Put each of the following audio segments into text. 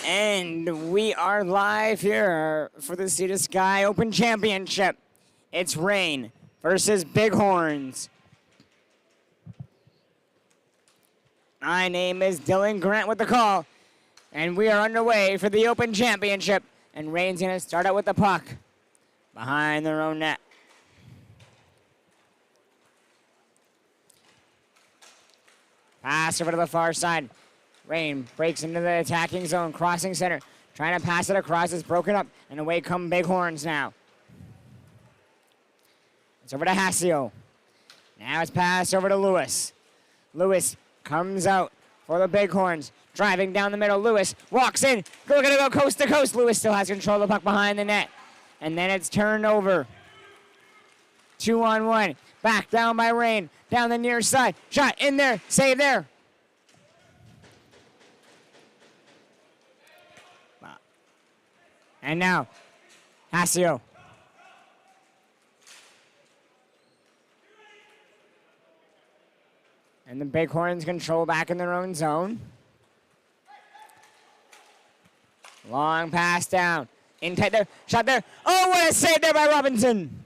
And we are live here for the S.S.I.C Open Championship. It's Rain versus Bighorns. My name is Dylan Grant with the call, and we are underway for the Open Championship. And Rain's going to start out with the puck behind their own net. Pass over to the far side. Rain breaks into the attacking zone, crossing center. Trying to pass it across. It's broken up, and away come Bighorns now. It's over to Hasio. Now it's passed over to Lewis. Lewis comes out for the Bighorns. Driving down the middle. Lewis walks in. We're going to go coast to coast. Lewis still has control of the puck behind the net. And then it's turned over. 2-on-1. Back down by Rain. Down the near side. Shot in there. Save there. And now, Hasio. And the Bighorns control back in their own zone. Long pass down. In tight there. Shot there. Oh, what a save there by Robinson.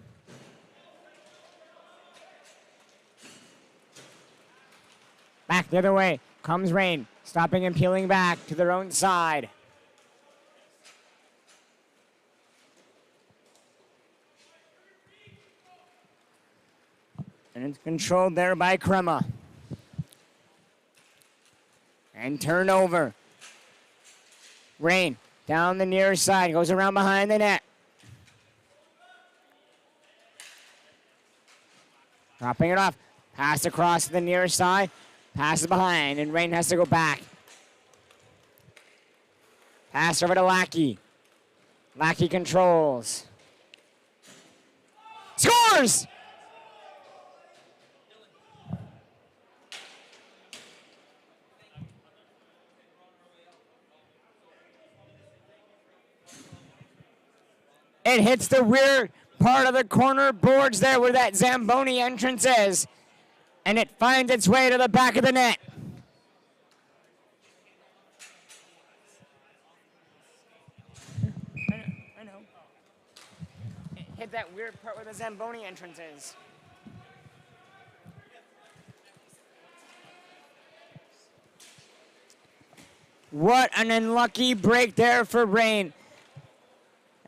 Back the other way. Comes Rain. Stopping and peeling back to their own side. And it's controlled there by Crema. And turnover. Rain down the near side. Goes around behind the net. Dropping it off. Pass across to the near side. Passes behind. And Rain has to go back. Pass over to Lackey. Lackey controls. Scores! It hits the rear part of the corner boards there where that Zamboni entrance is. And it finds its way to the back of the net. I know. It hit that weird part where the Zamboni entrance is. What an unlucky break there for Rain.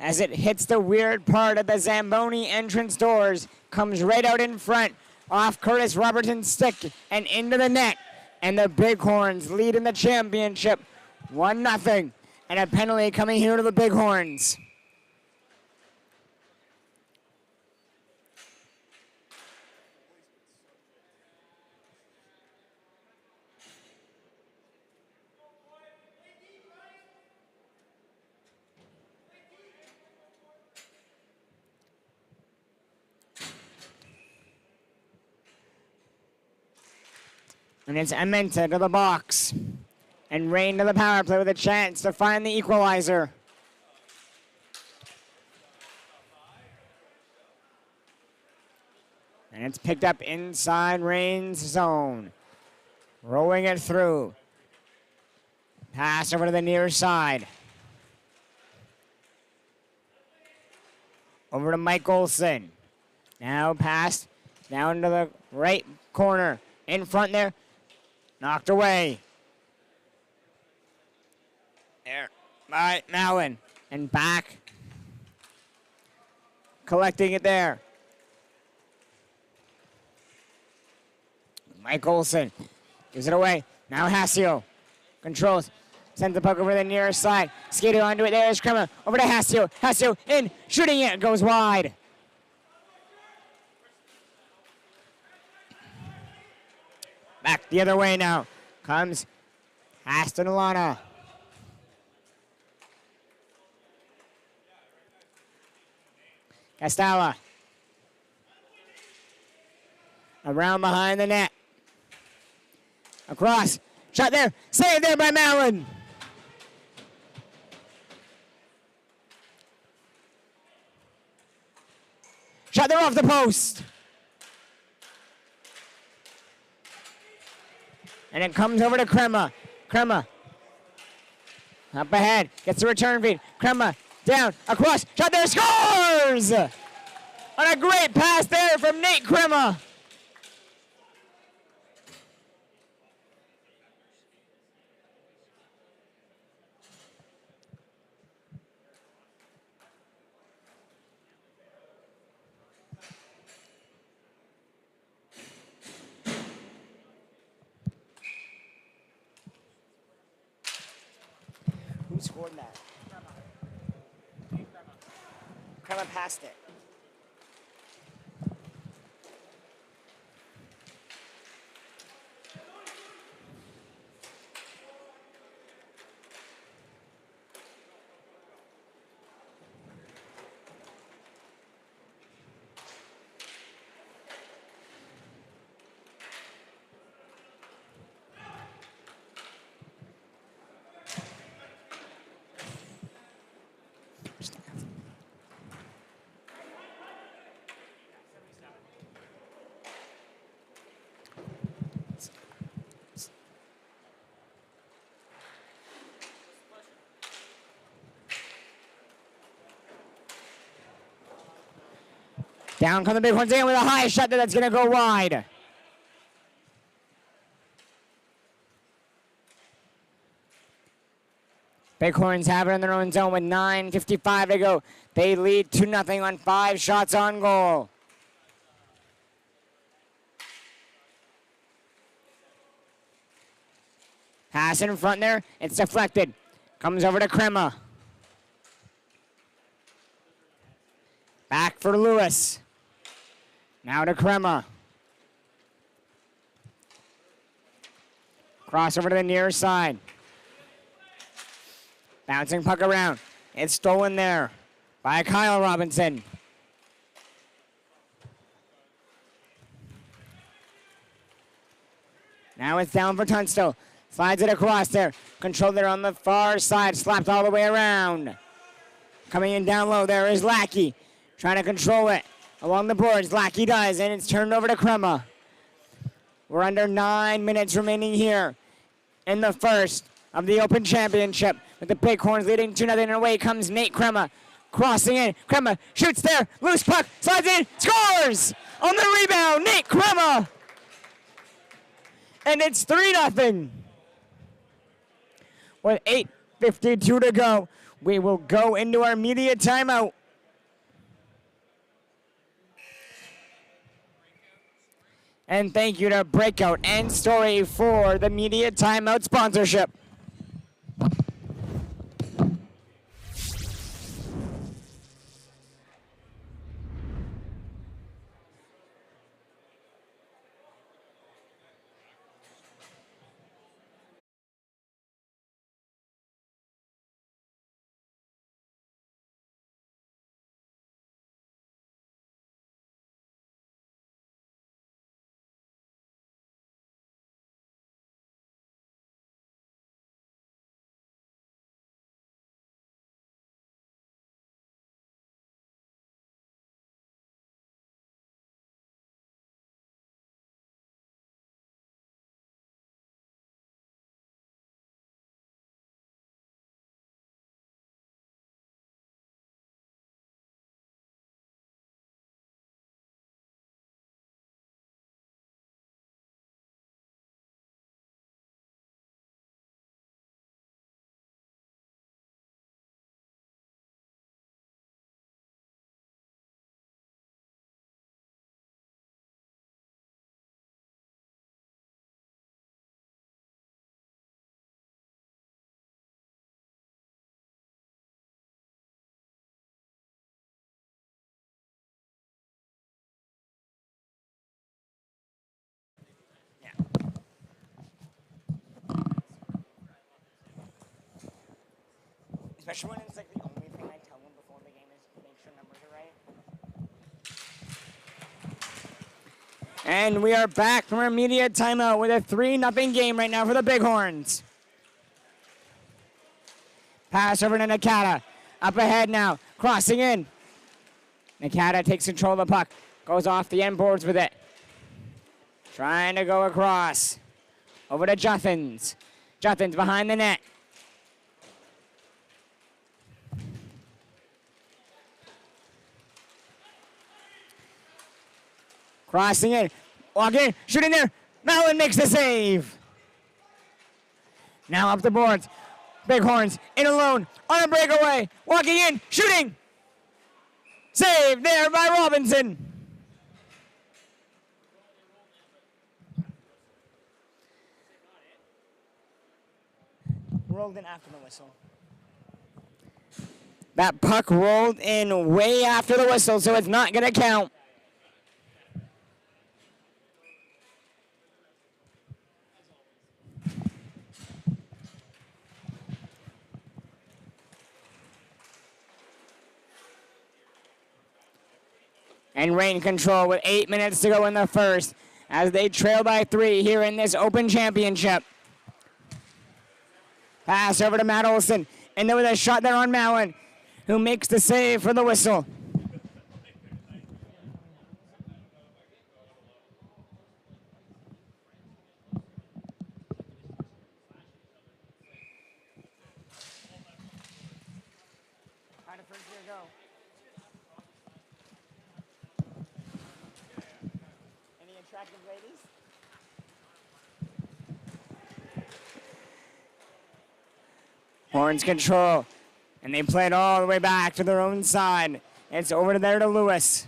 As it hits the weird part of the Zamboni entrance doors, comes right out in front, off Curtis Robertson's stick, and into the net. And the Bighorns lead in the championship, 1-0, and a penalty coming here to the Bighorns. And it's Amenta to the box. And Rain to the power play with a chance to find the equalizer. And it's picked up inside Rain's zone. Rolling it through. Pass over to the near side. Over to Mike Olson. Now pass down to the right corner. In front there. Knocked away. There by Mallon. And back. Collecting it there. Mike Olson gives it away. Now Hasio controls. Sends the puck over the near side. Skating onto it. There's Crema. Over to Hasio. Hasio in. Shooting it. Goes wide. Back the other way now. Comes Aston Alana. Castella. Around behind the net. Across. Shot there. Saved there by Mallon. Shot there off the post. And it comes over to Crema. Crema Up ahead, gets the return feed. Crema down, across, shot there, scores! On a great pass there from Nate Crema. Who scored that? Crema passed it. Down come the Bighorns in with a high shot that's going to go wide. Bighorns have it in their own zone with 9:55 to go. They lead 2-0 on 5 shots on goal. Pass in front there. It's deflected. Comes over to Crema. Back for Lewis. Now to Crema. Cross over to the near side. Bouncing puck around. It's stolen there by Kyle Robinson. Now it's down for Tunstall. Slides it across there. Controlled there on the far side. Slapped all the way around. Coming in down low there is Lackey. Trying to control it along the boards. Lackey does, and it's turned over to Crema. We're under 9 minutes remaining here in the first of the Open Championship, with the Bighorns leading 2-0, and away comes Nate Crema. Crossing in. Crema shoots there. Loose puck. Slides in. Scores! On the rebound, Nate Crema. And it's 3-0. With 8:52 to go, we will go into our media timeout. And thank you to Breakout and Story for the media timeout sponsorship. Especially when it's like the only thing I tell them before the game is to make sure numbers are right. And we are back from our media timeout with a 3-0 game right now for the Bighorns. Pass over to Nakata. Up ahead now. Crossing in. Nakata takes control of the puck. Goes off the end boards with it. Trying to go across. Over to Juthans. Juthans behind the net. Crossing it. Walking in. Shooting there. Mallon makes the save. Now up the boards. Bighorns in alone. On a breakaway. Walking in. Shooting. Saved there by Robinson. Rolled in after the whistle. That puck rolled in way after the whistle, so it's not going to count. And Reign control with 8 minutes to go in the first as they trail by 3 here in this Open Championship. Pass over to Matt Olson. And then with a shot there on Mallon, who makes the save for the whistle. How did first year go? Any attractive ladies? Horns control. And they play it all the way back to their own side. It's over there to Lewis.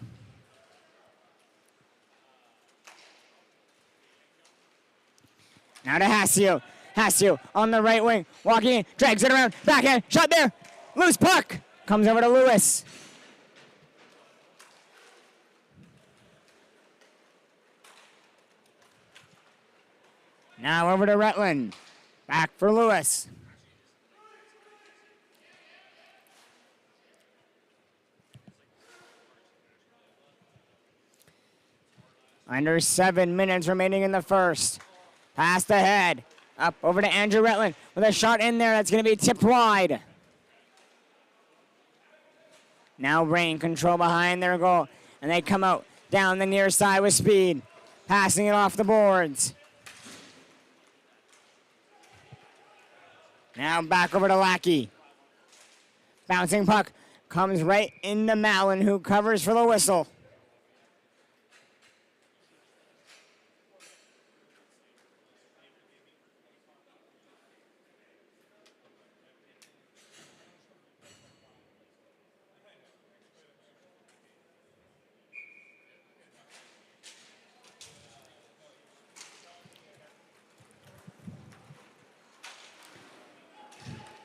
Now to Hassio. Hassio on the right wing. Walking in. Drags it around. Backhand. Shot there. Loose puck. Comes over to Lewis. Now over to Rutland. Back for Lewis. Under 7 minutes remaining in the first. Past the head. Up over to Andrew Rutland with a shot in there that's going to be tipped wide. Now Reign control behind their goal. And they come out down the near side with speed. Passing it off the boards. Now back over to Lackey. Bouncing puck comes right into Mallon, who covers for the whistle.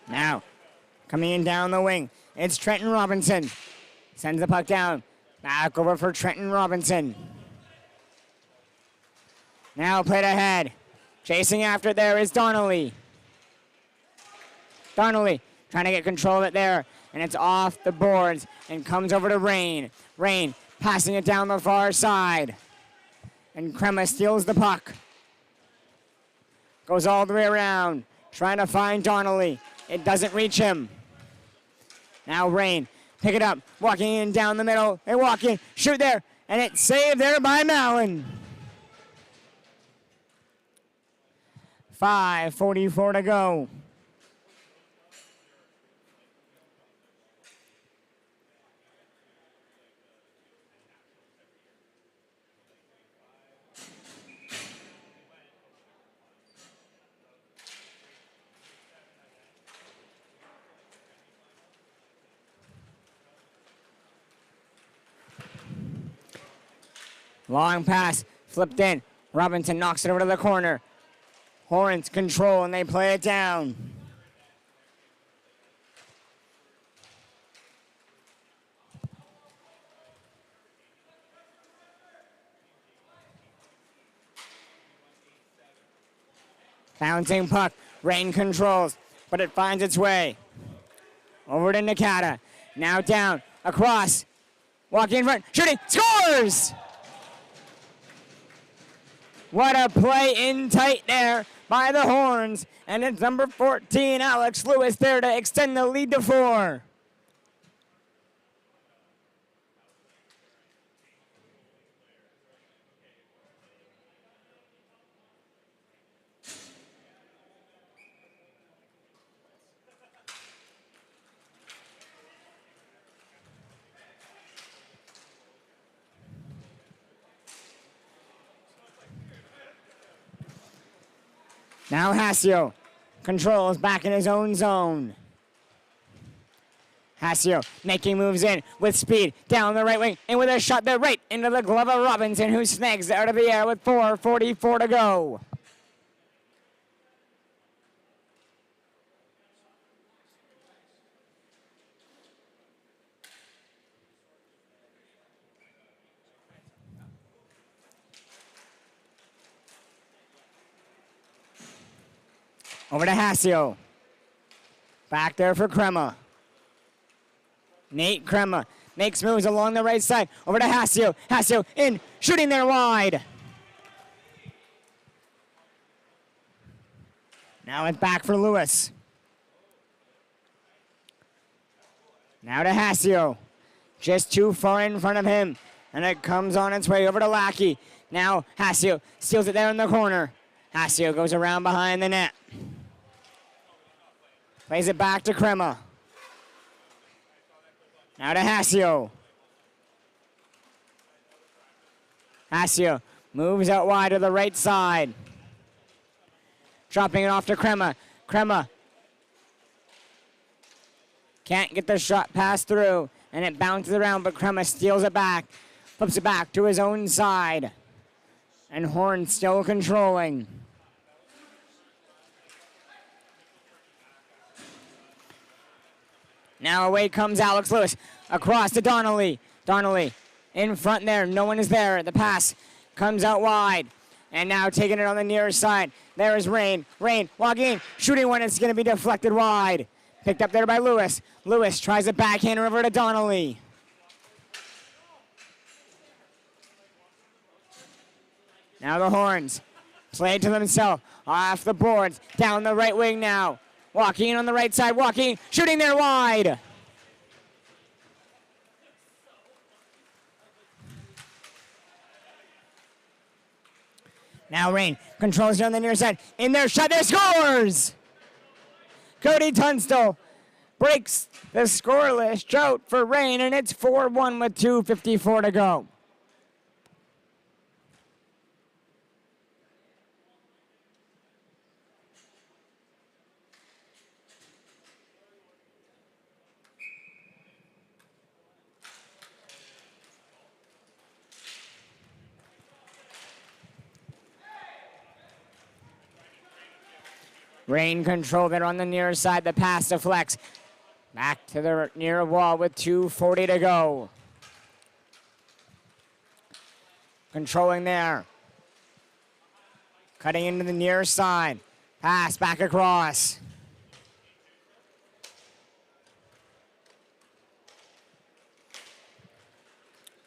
Now, coming in down the wing, it's Trenton Robinson. Sends the puck down. Back over for Trenton Robinson. Now played ahead. Chasing after there is Donnelly. Donnelly trying to get control of it there. And it's off the boards and comes over to Reign. Reign passing it down the far side. And Crema steals the puck. Goes all the way around. Trying to find Donnelly. It doesn't reach him. Now Reign, pick it up, walking in down the middle. They walk in, shoot there, and it's saved there by Mallon. 5:44 to go. Long pass, flipped in. Robinson knocks it over to the corner. Horns control, and they play it down. Bouncing puck. Reign controls, but it finds its way. Over to Nakata. Now down, across. Walking in front, shooting, scores! What a play in tight there by the Horns. And it's number 14, Alex Lewis, there to extend the lead to 4. Now Hasio controls back in his own zone. Hasio making moves in with speed down the right wing and with a shot there right into the glove of Robinson, who snags it out of the air with 4:44 to go. Over to Hasio. Back there for Crema. Nate Crema makes moves along the right side. Over to Hasio. Hasio in, shooting there wide. Now it's back for Lewis. Now to Hasio. Just too far in front of him. And it comes on its way over to Lackey. Now Hasio steals it there in the corner. Hasio goes around behind the net. Plays it back to Crema. Now to Hasio. Hasio moves out wide to the right side. Dropping it off to Crema. Crema can't get the shot passed through, and it bounces around, but Crema steals it back. Flips it back to his own side. And Horn still controlling. Now away comes Alex Lewis. Across to Donnelly. Donnelly in front there. No one is there. The pass comes out wide. And now taking it on the near side. There is Rain. Rain walking in. Shooting one. It's going to be deflected wide. Picked up there by Lewis. Lewis tries a backhand over to Donnelly. Now the Horns play to themselves. Off the boards. Down the right wing now. Walking in on the right side, walking, shooting there wide. Now Rain controls down the near side. In there, shot there, scores! Cody Tunstall breaks the scoreless drought for Rain, and it's 4-1 with 2:54 to go. Rain controlled it on the near side. The pass deflects. Back to the near wall with 2:40 to go. Controlling there. Cutting into the near side. Pass back across.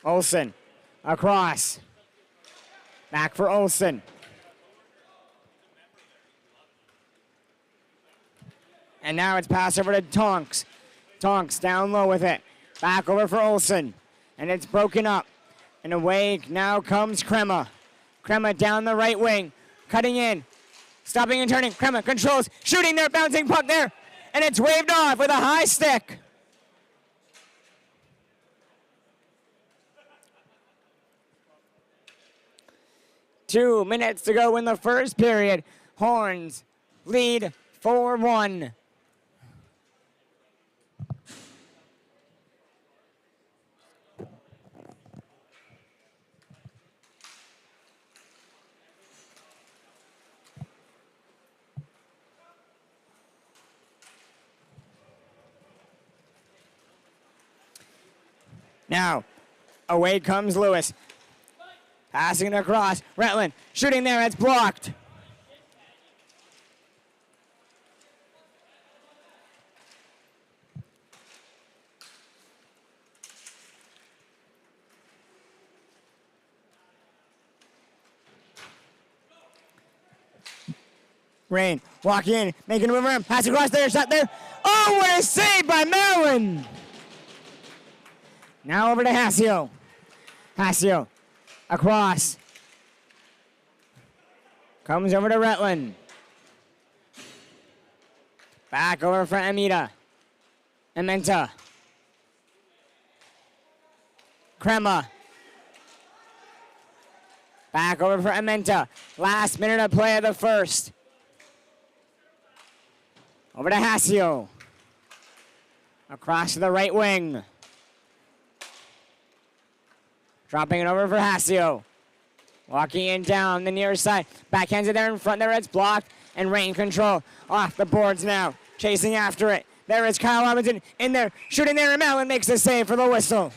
Olsen across. Back for Olsen. And now it's passed over to Tonks. Tonks down low with it. Back over for Olsen. And it's broken up. And away now comes Crema. Crema down the right wing. Cutting in. Stopping and turning. Crema controls. Shooting there. Bouncing puck there. And it's waved off with a high stick. Two minutes to go in the first period. Horns lead 4-1. Now, away comes Lewis. Passing it across. Retland shooting there. It's blocked. Rain walking in, making a move around. Pass across there. Shot there. Oh, what a save by Maryland. Now over to Hasio. Hasio across. Comes over to Retland. Back over for Amita. Amenta. Crema. Back over for Amenta. Last minute of play of the first. Over to Hasio. Across to the right wing. Dropping it over for Hasio. Walking in down the near side. Backhands it there in front. There it's blocked. And Rain control. Off the boards now. Chasing after it. There is Kyle Robinson in there. Shooting there. And Allen makes the save for the whistle.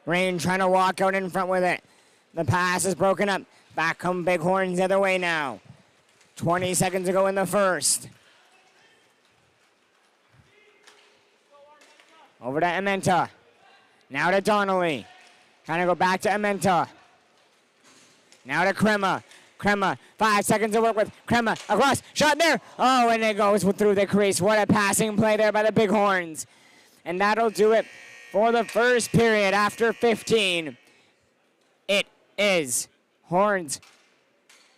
Rain trying to walk out in front with it. The pass is broken up. Back come Bighorns the other way now. 20 seconds to go in the first. Over to Amenta. Now to Donnelly. Trying to go back to Amenta. Now to Crema. Crema, 5 seconds to work with. Crema, across, shot there. Oh, and it goes through the crease. What a passing play there by the Bighorns. And that'll do it for the first period after 15. It is Horns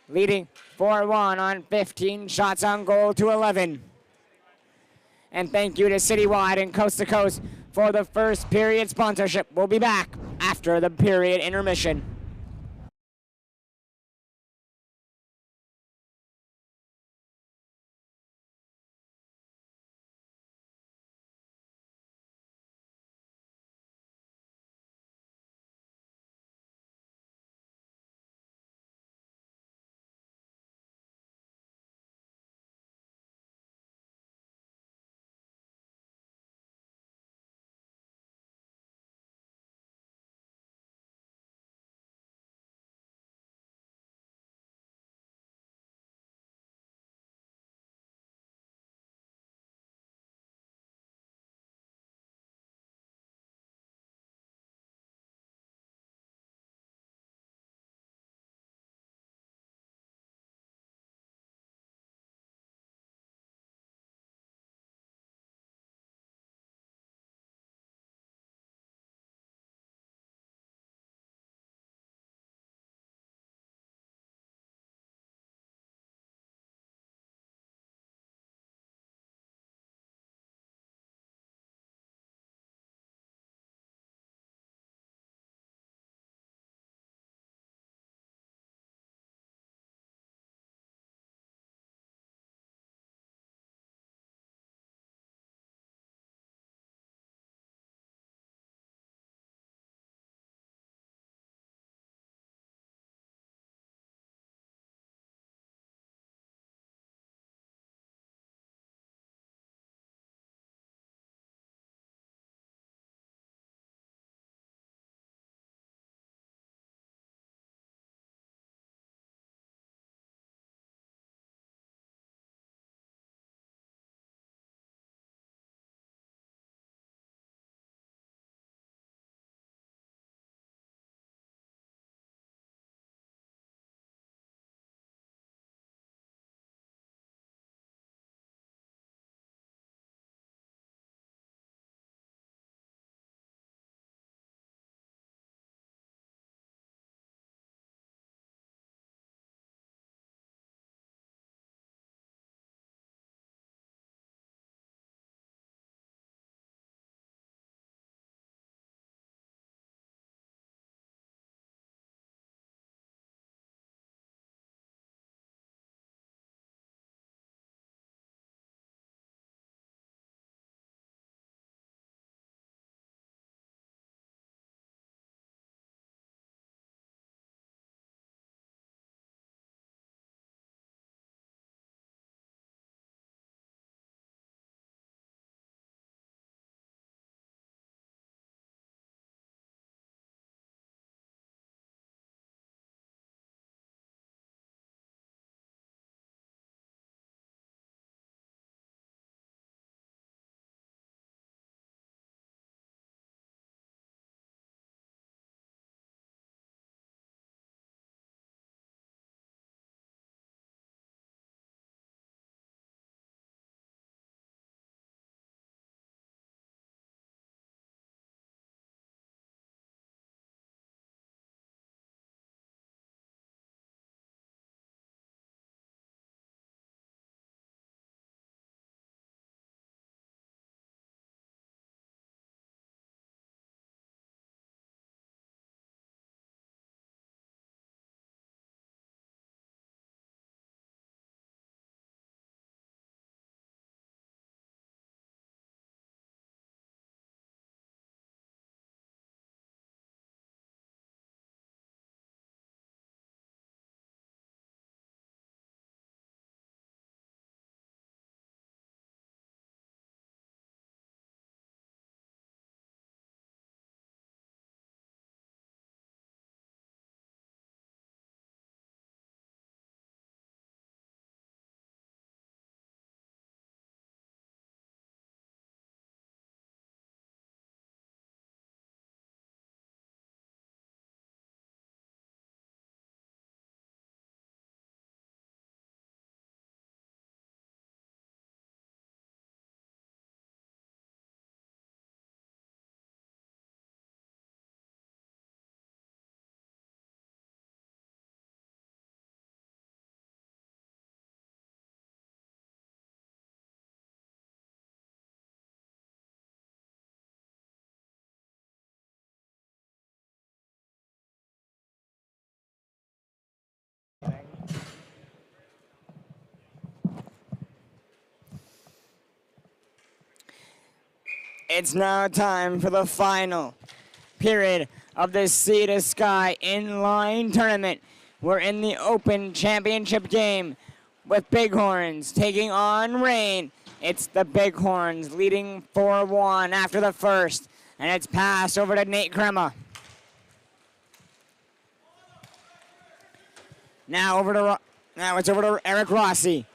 leading 4-1 on 15 shots on goal to 11. And thank you to Citywide and Coast to Coast for the first period sponsorship. We'll be back after the period intermission. It's now time for the final period of the S.S.I.C inline tournament. We're in the Open Championship game with Bighorns taking on Rain. It's the Bighorns leading 4-1 after the first, and it's passed over to Nate Crema. Now it's over to Eric Rossi,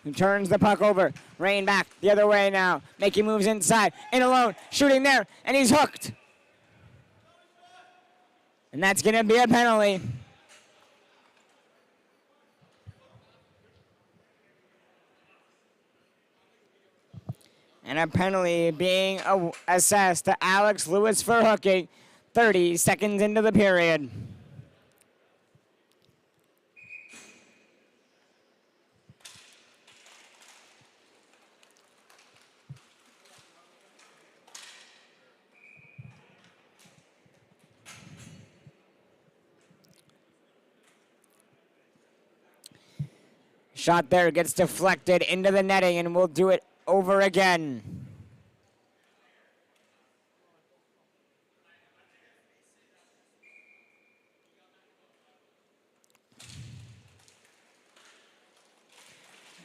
who turns the puck over. Rain back the other way now, making moves inside, in alone, shooting there, and he's hooked. And that's going to be a penalty. And a penalty being assessed to Alex Lewis for hooking 30 seconds into the period. Shot there gets deflected into the netting, and we'll do it over again.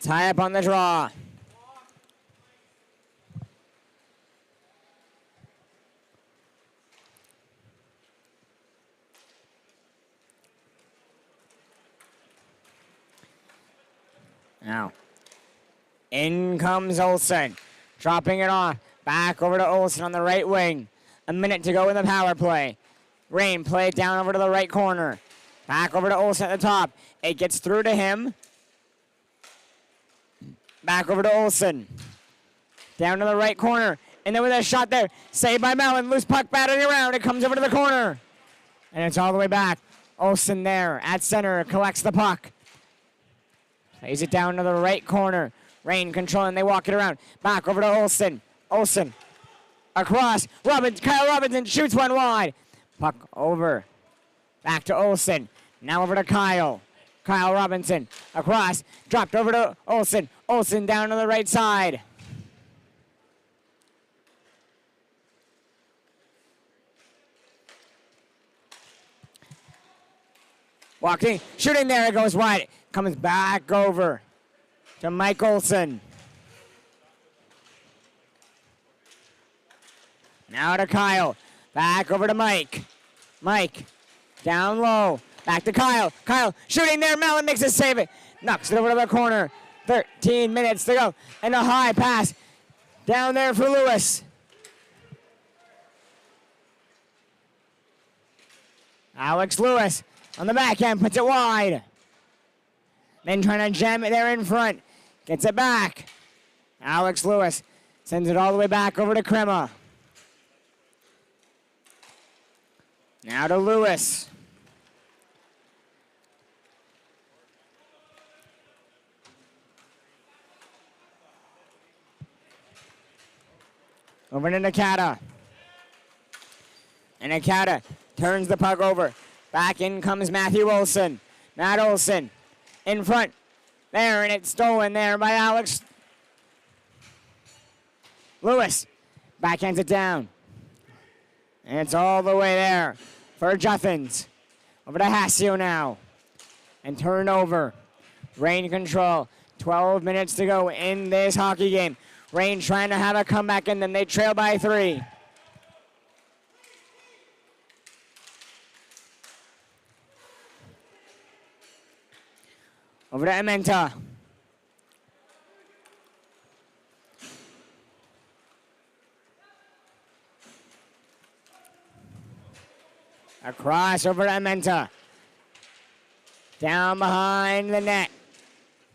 Tie up on the draw. Now, in comes Olsen, dropping it off. Back over to Olsen on the right wing. A minute to go in the power play. Rain play it down over to the right corner. Back over to Olsen at the top. It gets through to him. Back over to Olsen. Down to the right corner. And then with a shot there, saved by Mellon. Loose puck batting around. It comes over to the corner. And it's all the way back. Olsen there at center, collects the puck. Plays it down to the right corner. Rain controlling, they walk it around. Back over to Olsen. Olsen across. Kyle Robinson shoots one wide. Puck over. Back to Olsen. Now over to Kyle. Kyle Robinson across. Dropped over to Olsen. Olsen down to the right side. Walking, shooting there, it goes wide. Comes back over to Mike Olsen. Now to Kyle. Back over to Mike. Mike, down low. Back to Kyle. Kyle, shooting there. Mellon makes a save it. Knocks it over to the corner. 13 minutes to go. And a high pass down there for Lewis. Alex Lewis on the backhand, puts it wide. Then trying to jam it there in front. Gets it back. Alex Lewis sends it all the way back over to Crema. Now to Lewis. Over to Nakata. And Nakata turns the puck over. Back in comes Matthew Olsen. Matt Olsen in front there, and it's stolen there by Alex Lewis. Backhands it down. And it's all the way there for Juffins. Over to Hasio now. And turnover. Rain control. 12 minutes to go in this hockey game. Rain trying to have a comeback, and then they trail by 3. Over to Ementa. Across over to Ementa. Down behind the net.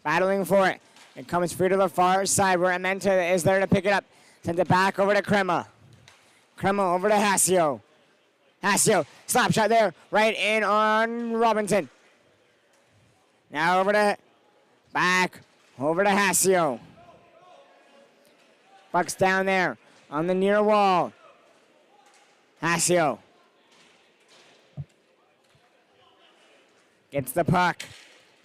Battling for it. It comes free to the far side where Ementa is there to pick it up. Sends it back over to Crema. Crema over to Hasio. Hasio, slap shot there. Right in on Robinson. Now over to Hasio. Puck's down there on the near wall. Hasio gets the puck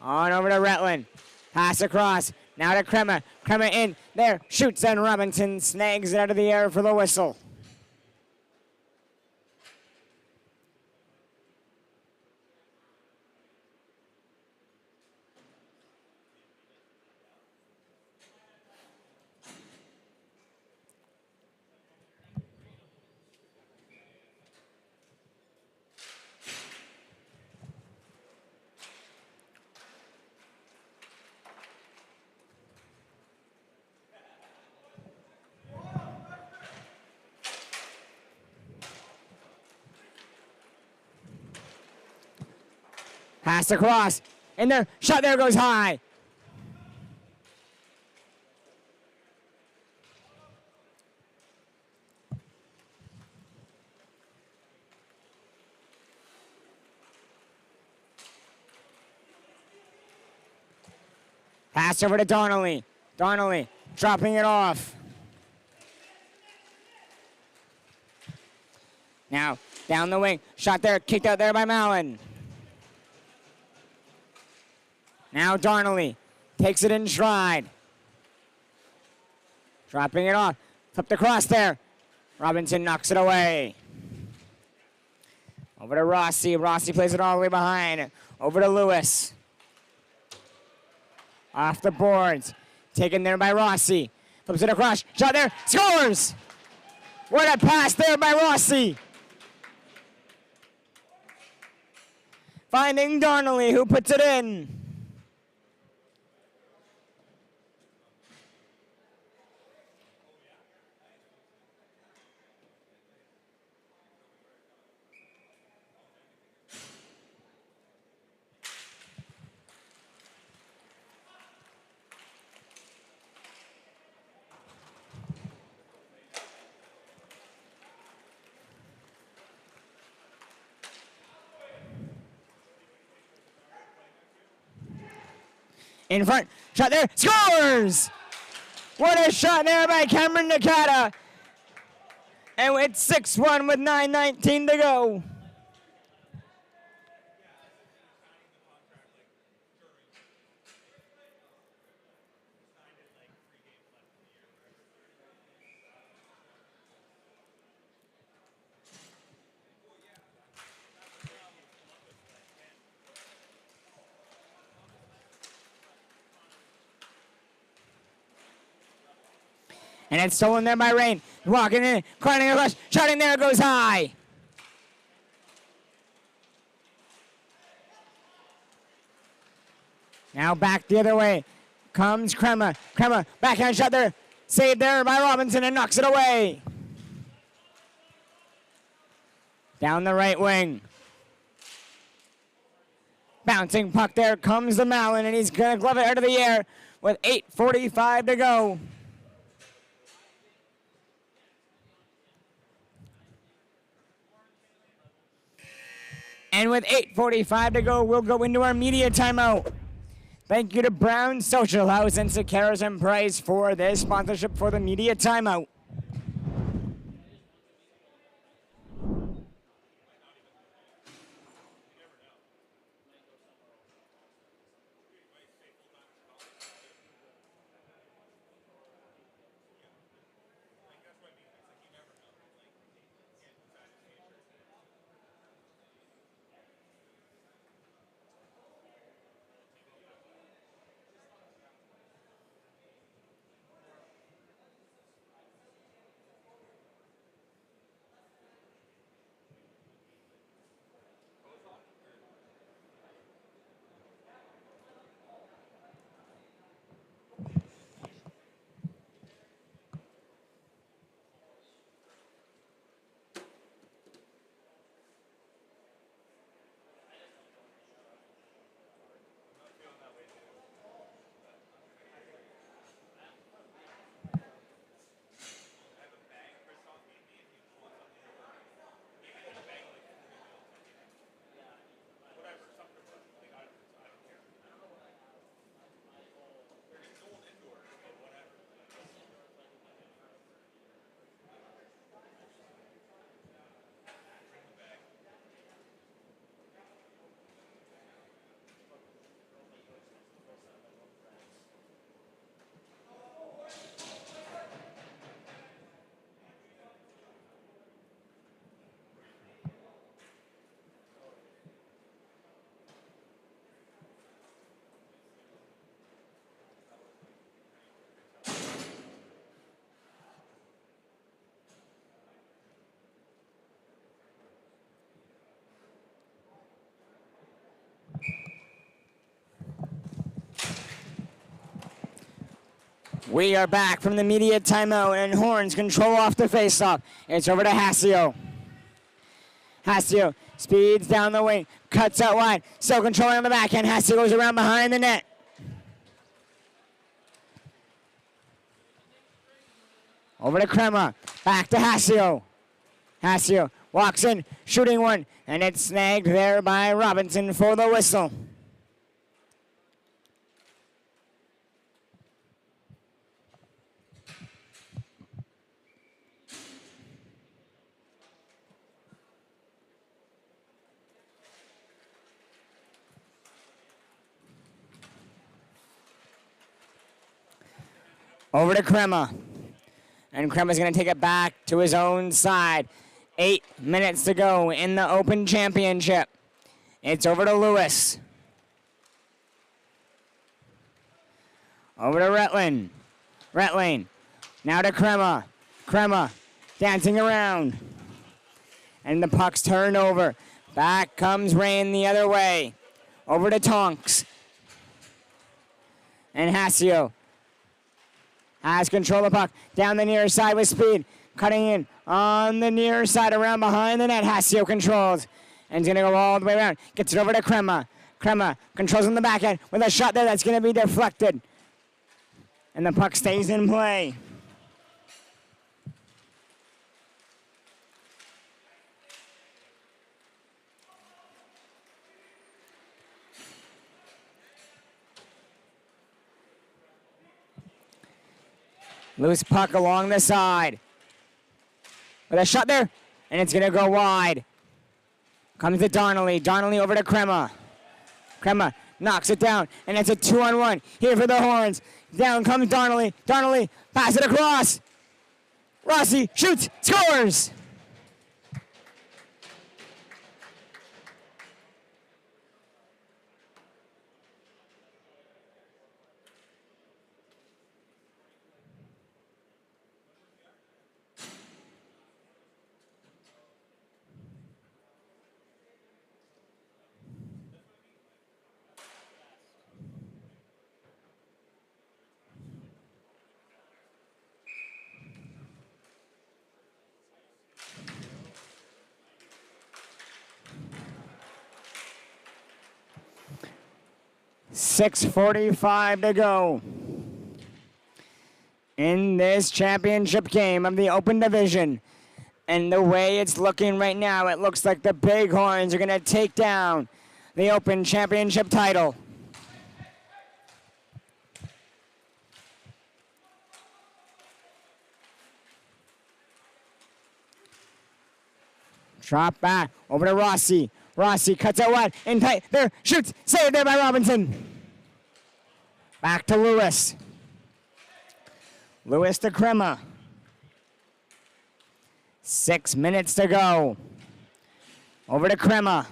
on over to Retland. Pass across. Now to Crema. Crema in. There, shoots, and Robinson snags it out of the air for the whistle. Pass across. In there. Shot there goes high. Pass over to Donnelly. Donnelly dropping it off. Now down the wing. Shot there. Kicked out there by Mallon. Now Donnelly takes it in stride. Dropping it off. Flipped across there. Robinson knocks it away. Over to Rossi. Rossi plays it all the way behind. Over to Lewis. Off the boards. Taken there by Rossi. Flips it across. Shot there. Scores! What a pass there by Rossi. Finding Donnelly, who puts it in. In front, shot there, scores! What a shot there by Cameron Nakata. And it's 6-1 with 9:19 to go. And it's stolen there by Rain. Walking in, crowding across, shotting there, goes high. Now back the other way. Comes Crema. Crema, backhand shot there. Saved there by Robinson and knocks it away. Down the right wing. Bouncing puck there comes the Mallon, and he's going to glove it out of the air with 8:45 to go. And with 8:45 to go, we'll go into our media timeout. Thank you to Brown Social House and Sequeiros and Price for this sponsorship for the media timeout. We are back from the media timeout, and Horns control off the faceoff. It's over to Hasio. Hasio speeds down the wing, cuts out wide, still controlling on the backhand. Hasio goes around behind the net. Over to Crema, back to Hasio. Hasio walks in, shooting one, and it's snagged there by Robinson for the whistle. Over to Crema. And Crema's going to take it back to his own side. 8 minutes to go in the Open Championship. It's over to Lewis. Over to Retlin. Retlin. Now to Crema. Crema dancing around. And the puck's turned over. Back comes Rain the other way. Over to Tonks. And Hasio has control of the puck. Down the near side with speed. Cutting in on the near side around behind the net. Hasio controls. And he's going to go all the way around. Gets it over to Crema. Crema controls on the backhand with a shot there that's going to be deflected. And the puck stays in play. Loose puck along the side. With a shot there, and it's going to go wide. Comes to Donnelly. Donnelly over to Crema. Crema knocks it down, and it's a 2-on-1 here for the Horns. Down comes Donnelly. Donnelly, pass it across. Rossi shoots, scores! .6:45 to go in this championship game of the Open Division. And the way it's looking right now, it looks like the Bighorns are going to take down the Open Championship title. Drop back over to Rossi. Rossi cuts out wide, in tight, there, shoots, saved there by Robinson. Back to Lewis. Lewis to Crema. 6 minutes to go. Over to Crema.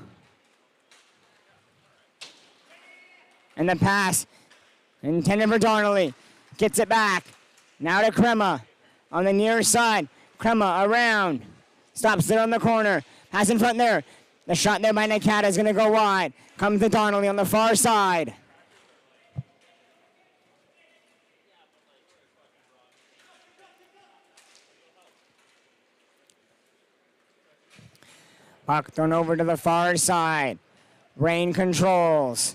And the pass, intended for Donnelly. Gets it back. Now to Crema. On the near side, Crema around. Stops it on the corner. Pass in front there. The shot there by Nakata is going to go wide. Comes to Donnelly on the far side. Puck thrown over to the far side. Rain controls.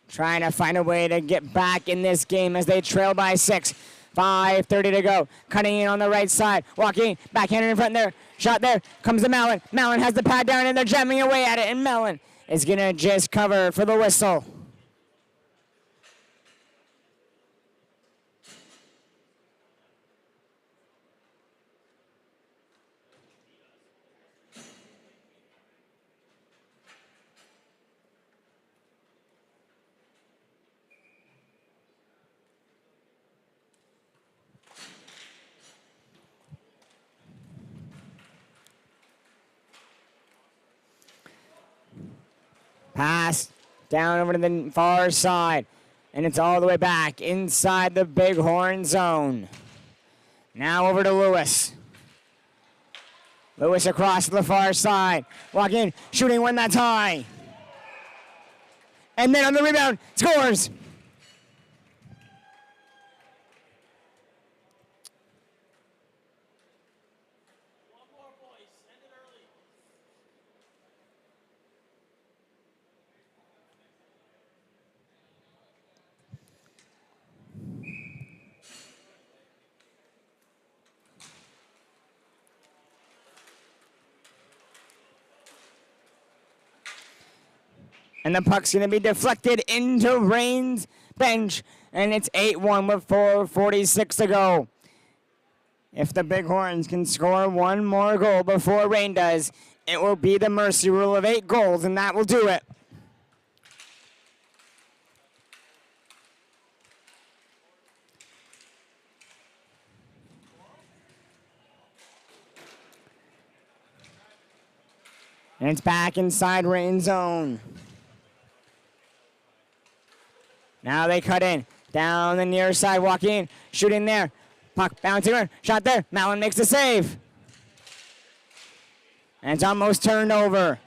Trying to find a way to get back in this game as they trail by 6. 5:30 to go. Cutting in on the right side. Walking, backhanded in front there. Shot there. Comes to Mallon. Mallon has the pad down and they're jamming away at it. And Mallon is going to just cover for the whistle. Pass down over to the far side. And it's all the way back inside the Bighorn zone. Now over to Lewis. Lewis across to the far side. Walking, shooting one that's high. And then on the rebound, scores. And the puck's going to be deflected into Rain's bench. And it's 8-1 with 4:46 to go. If the Bighorns can score one more goal before Rain does, it will be the mercy rule of 8 goals, and that will do it. And it's back inside Rain zone. Now they cut in. Down the near side, walking, shooting there. Puck bouncing around, shot there. Mallon makes the save. And it's almost turned over.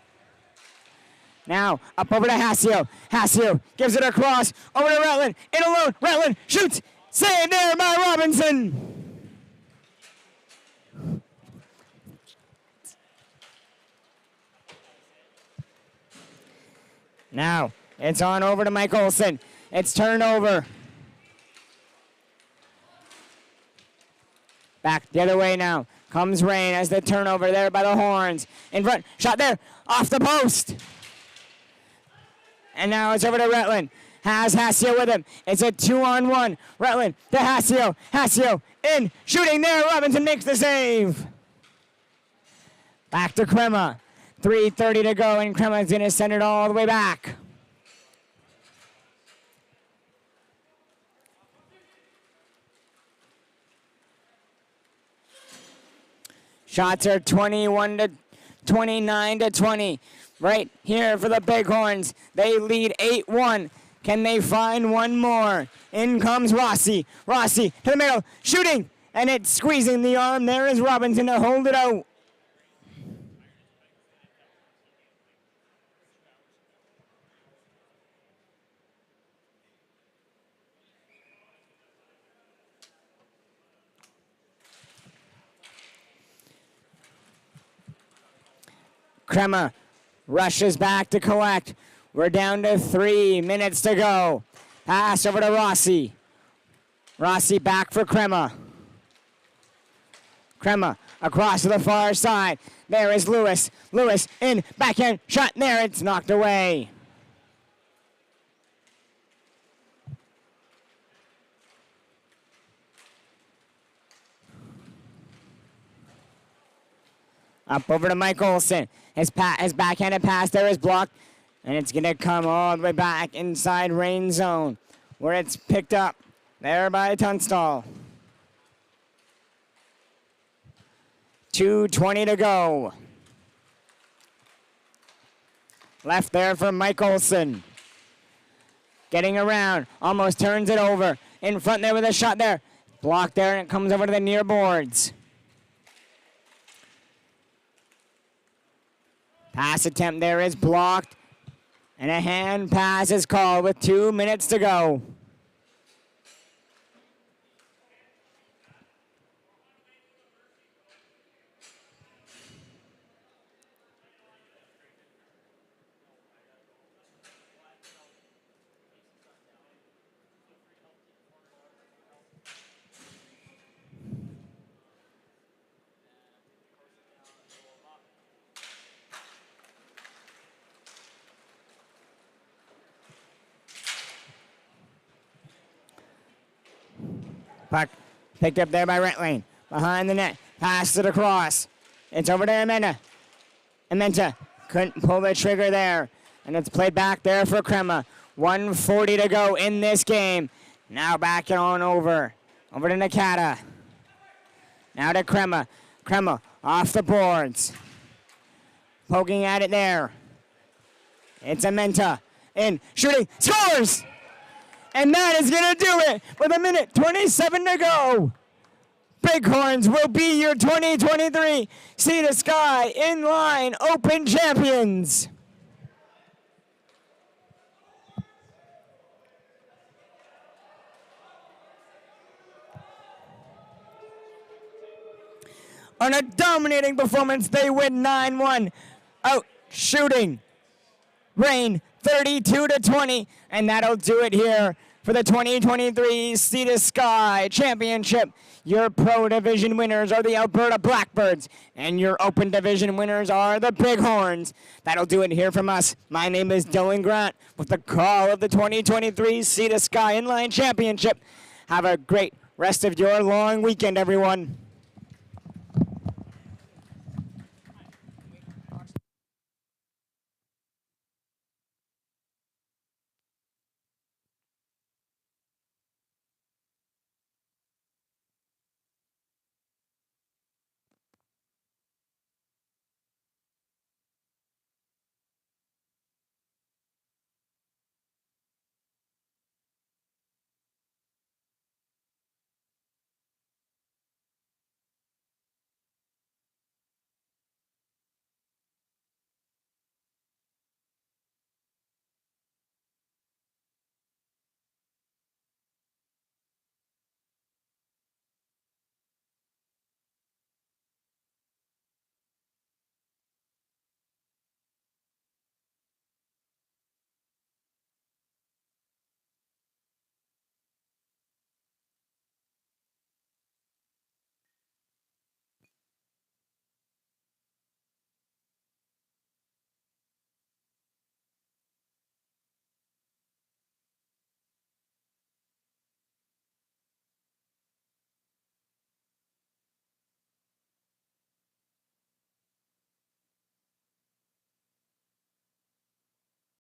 Now, up over to Hassio. Hassio gives it across, over to Rutland. In alone, Rutland shoots. Saved there by Robinson. Now, it's on over to Mike Olson. It's turned over. Back the other way now. Comes Rain as the turnover there by the Horns. In front, shot there, off the post. And now it's over to Rutland. Has Hassio with him. It's a 2-on-1. Rutland to Hassio. Hassio in, shooting there. Robinson makes the save. Back to Crema. 3:30 to go, and Crema's going to send it all the way back. Shots are 29 to 20. Right here for the Bighorns. They lead 8-1. Can they find one more? In comes Rossi. Rossi to the middle, shooting, and it's squeezing the arm. There is Robinson to hold it out. Crema rushes back to collect. We're down to 3 minutes to go. Pass over to Rossi. Rossi back for Crema. Crema across to the far side. There is Lewis. Lewis in, backhand shot there. It's knocked away. Up over to Mike Olson. His backhanded pass there is blocked. And it's going to come all the way back inside Rain zone, where it's picked up there by Tunstall. 2:20 to go. Left there for Mike Olson. Getting around, almost turns it over. In front there with a shot there. Blocked there, and it comes over to the near boards. Pass attempt there is blocked. And a hand pass is called with 2 minutes to go. Puck picked up there by Rentling. Behind the net. Passed it across. It's over to Amenta. Amenta couldn't pull the trigger there. And it's played back there for Crema. 1:40 to go in this game. Now back on over. Over to Nakata. Now to Crema. Crema off the boards. Poking at it there. It's Amenta. In. Shooting. Scores! And that is going to do it with 1:27 to go. Bighorns will be your 2023 S.S.I.C Inline Open champions. On a dominating performance, they win 9-1. Out shooting Rain 32 to 20, and that'll do it here for the 2023 S.S.I.C Championship. Your Pro Division winners are the Alberta Blackbirds, and your Open Division winners are the Bighorns. That'll do it here from us. My name is Dylan Grant with the call of the 2023 S.S.I Inline Championship. Have a great rest of your long weekend, everyone.